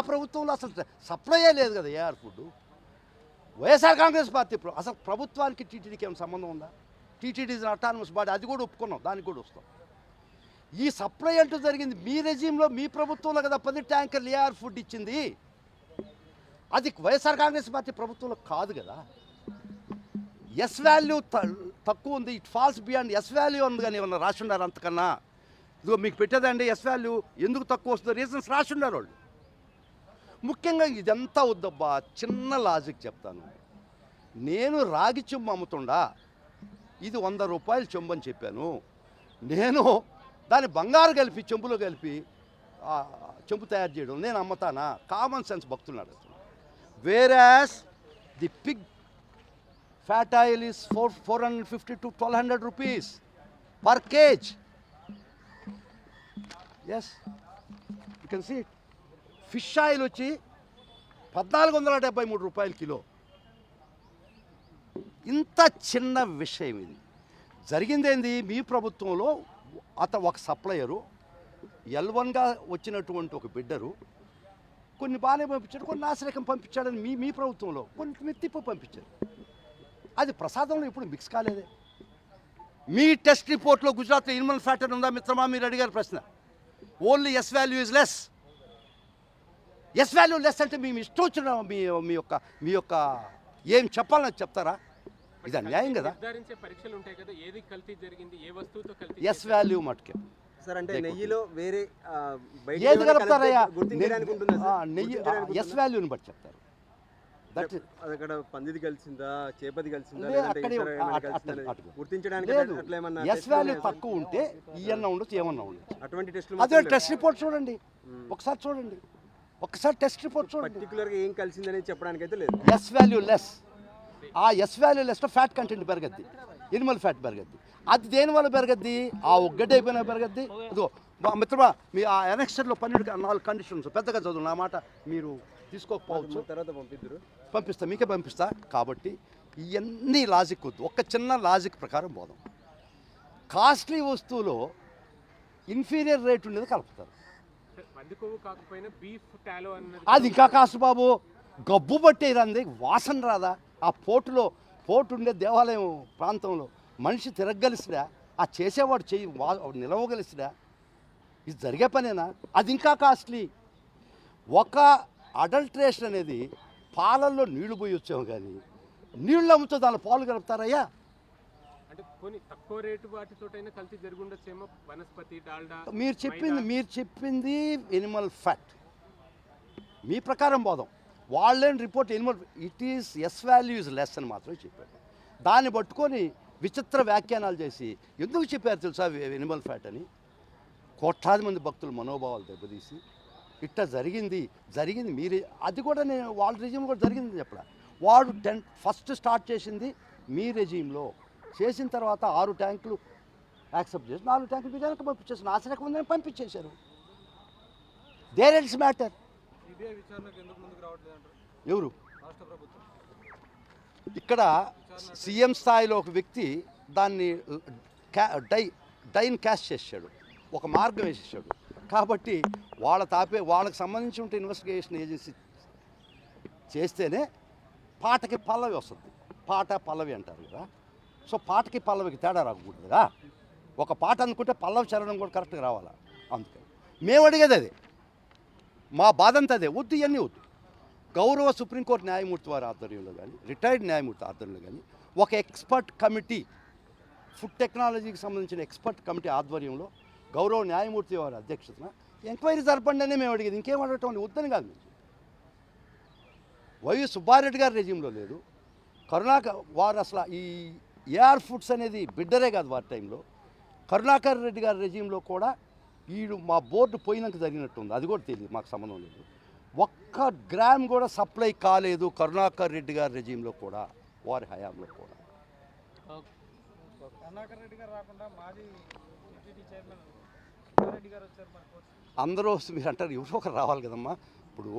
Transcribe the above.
ప్రభుత్వంలో అసలు సప్లయే లేదు కదా ఏఆర్ ఫుడ్. వైఎస్ఆర్ కాంగ్రెస్ పార్టీ అసలు ప్రభుత్వానికి టీటీడీకి ఏమైనా సంబంధం ఉందా? టీటీడీ ఇస్ అటానమస్ బాడీ, అది కూడా ఒప్పుకున్నాం, దానికి కూడా వస్తాం. ఈ సప్లై అంటూ జరిగింది మీ రెజీమ్లో, మీ ప్రభుత్వంలో కదా 10 ట్యాంకర్లు ఏఆర్ ఫుడ్ ఇచ్చింది. అది వైఎస్ఆర్ కాంగ్రెస్ పార్టీ ప్రభుత్వంలో కాదు కదా. ఎస్ వాల్యూ తక్కువ ఉంది, it falls beyond S value ఉంది. కానీ ఏమన్నా రాసి ఉన్నారు అంతకన్నా? ఇదిగో మీకు పెట్టేదండి ఎస్ వాల్యూ ఎందుకు తక్కువ వస్తుందో రీజన్స్ రాసి ఉన్నారు వాళ్ళు. ముఖ్యంగా ఇదంతా వద్దబ్బా, చిన్న లాజిక్ చెప్తాను. నేను రాగి చెంబు అమ్ముతుండా, ఇది 100 రూపాయలు చెంబు అని చెప్పాను. నేను దాన్ని బంగారు కలిపి చెంబులో కలిపి చెంబు తయారు చేయడం నేను అమ్ముతానా? కామన్ సెన్స్ భక్తులు. Whereas the pig fat oil is 450 to 1200 rupees per kg. Yes, you can see it. Fish oil వచ్చి 1473 రూపాయలు కిలో. ఇంత చిన్న విషయం ఇది. జరిగిందేంది, మీ ప్రభుత్వంలో ఒక సప్లయరు L1గా వచ్చినటువంటి ఒక బిడ్డరు కొన్ని బాగానే పంపించాడు, కొన్ని నాసిరకం పంపించాడని మీ ప్రభుత్వంలో కొన్ని తిప్పు పంపించారు. అది ప్రసాదంలో ఇప్పుడు మిక్స్ కాలేదే. మీ టెస్ట్ రిపోర్ట్లో గుజరాత్లో ఇన్మల్ ఫ్యాక్టర్ ఉందా మిత్రమా? మీరు అడిగారు ప్రశ్న. Only S value is less. Yes value less అంటే మేము ఇష్టం వచ్చిన మీ యొక్క ఏం చెప్పాలని చెప్తారా? ఇది అన్యాయం కదా. ఎస్ వాల్యూ మటుకే సార్, అంటే నెయ్యిలో వేరే ఏది కలుపుతారయ్యా? నెయ్యి ఎస్ వాల్యూని బట్టి చెప్తారు. అక్కడ పందిది కలిసిందా, చేపది కలిసిందా గుర్తించడానికి ఎస్ వాల్యూ తక్కువ ఉంటే ఇవన్నా ఉండొచ్చు, ఏమన్నా ఉండొచ్చు. అటువంటి టెస్ట్ అదే టెస్ట్ రిపోర్ట్ చూడండి, ఒకసారి చూడండి, ఒకసారి టెస్ట్ రిపోర్ట్ చూడండి. పర్టికులర్గా ఏం కలిసిందని చెప్పడానికి అయితే లేదు. ఎస్ వాల్యూ లెస్, ఆ ఎస్ వాల్యూ లెస్లో ఫ్యాట్ కంటెంట్ పెరగద్ది, ఎనిమల్ ఫ్యాట్ పెరగద్ది. అది దేనివల్ల పెరగద్ది? ఆ ఒక్కటి అయిపోయినా పెరగద్ది. ఇదిగో మిత్రమా, మీ ఆ ఎనెక్స్టర్లో 12 కండిషన్స్ పెద్దగా చదువు, నా మాట మీరు తీసుకోకపోవచ్చు, తర్వాత పంపిస్తా, మీకే పంపిస్తా. కాబట్టి ఇవన్నీ లాజిక్ వద్దు, ఒక చిన్న లాజిక్ ప్రకారం పోదాం. కాస్ట్లీ వస్తువులో ఇన్ఫీరియర్ రేట్ ఉండేది కలుపుతారు. అది ఇంకా కాస్ట్ బాబు, గబ్బు పట్టే రంది, వాసన రాదా? ఆ పోర్టు ఉండే దేవాలయం ప్రాంతంలో మనిషి తిరగలిసిరా? ఆ చేసేవాడు చెయ్యి నిలవగలిసిరా? ఇది జరిగే పనేనా? అది ఇంకా కాస్ట్లీ. ఒక అడల్ట్రేషన్ అనేది పాలల్లో నీళ్లు పోయి వచ్చాము, కానీ నీళ్ళు అమ్ముతో దాని పాలు కలుపుతారయ్యా? మీరు చెప్పింది ఎనిమల్ ఫ్యాట్. మీ ప్రకారం పోదాం, వాళ్ళేం report Animal it is S value is less అని మాత్రమే చెప్పారు. దాన్ని పట్టుకొని విచిత్ర వ్యాఖ్యానాలు చేసి ఎందుకు చెప్పారు తెలుసా ఎనిమల్ ఫ్యాట్ అని? కోట్లాది మంది భక్తుల మనోభావాలు దెబ్బతీసి ఇట్లా జరిగింది మీరే. అది కూడా నేను వాళ్ళ రెజీమ్ కూడా జరిగింది చెప్పడా. వాడు ఫస్ట్ స్టార్ట్ చేసింది మీ రెజీమ్లో, చేసిన తర్వాత 6 ట్యాంకులు యాక్సెప్ట్ చేసి 4 ట్యాంకులు మీరు వెనక పంపించేసారు. నాశనకం ఉందని పంపించేశారు. There it's matter. ఎవరు ఇక్కడ సీఎం స్థాయిలో ఒక వ్యక్తి దాన్ని డైన్ క్యాష్ చేశాడు, ఒక మార్గం వేసేసాడు. కాబట్టి వాళ్ళకి సంబంధించి ఉంటే ఇన్వెస్టిగేషన్ ఏజెన్సీ చేస్తేనే పాటకి పల్లవి వస్తుంది. పాట పల్లవి అంటారు కదా. సో పాటకి పల్లవికి తేడా రాకూడదు కదా. ఒక పాట అనుకుంటే పల్లవి చరణం కూడా కరెక్ట్గా రావాలా. అందుకని మేము అడిగేది అదే, మా బాధ అంతా అదే. వద్దు, ఇవన్నీ వద్దు. గౌరవ సుప్రీంకోర్టు న్యాయమూర్తి వారి ఆధ్వర్యంలో కానీ, రిటైర్డ్ న్యాయమూర్తి ఆధ్వర్యంలో కానీ, ఒక ఎక్స్పర్ట్ కమిటీ, ఫుడ్ టెక్నాలజీకి సంబంధించిన ఎక్స్పర్ట్ కమిటీ ఆధ్వర్యంలో గౌరవ న్యాయమూర్తి వారి అధ్యక్షతన ఎంక్వైరీ జరపండి అని మేము అడిగేది. ఇంకేం అడగటం వద్దని కాదు. వైవి సుబ్బారెడ్డి గారి రెజీమ్లో లేదు, కరుణాకర్ వారు అసలు ఈ ఏఆర్ ఫుడ్స్ అనేది బిడ్డరే కాదు వారి టైంలో. కరుణాకర్ రెడ్డి గారి రెజీమ్లో కూడా మా బోర్డు పోయినాక జరిగినట్టుంది, అది కూడా తెలియదు, మాకు సంబంధం లేదు. 1 గ్రామ్ కూడా సప్లై కాలేదు కరుణాకర్ రెడ్డి గారి రెజీమ్లో కూడా, వారి హయాంలో కూడా. అందరూ మీరు అంటారు ఎవరో ఒకరు రావాలి కదమ్మా. ఇప్పుడు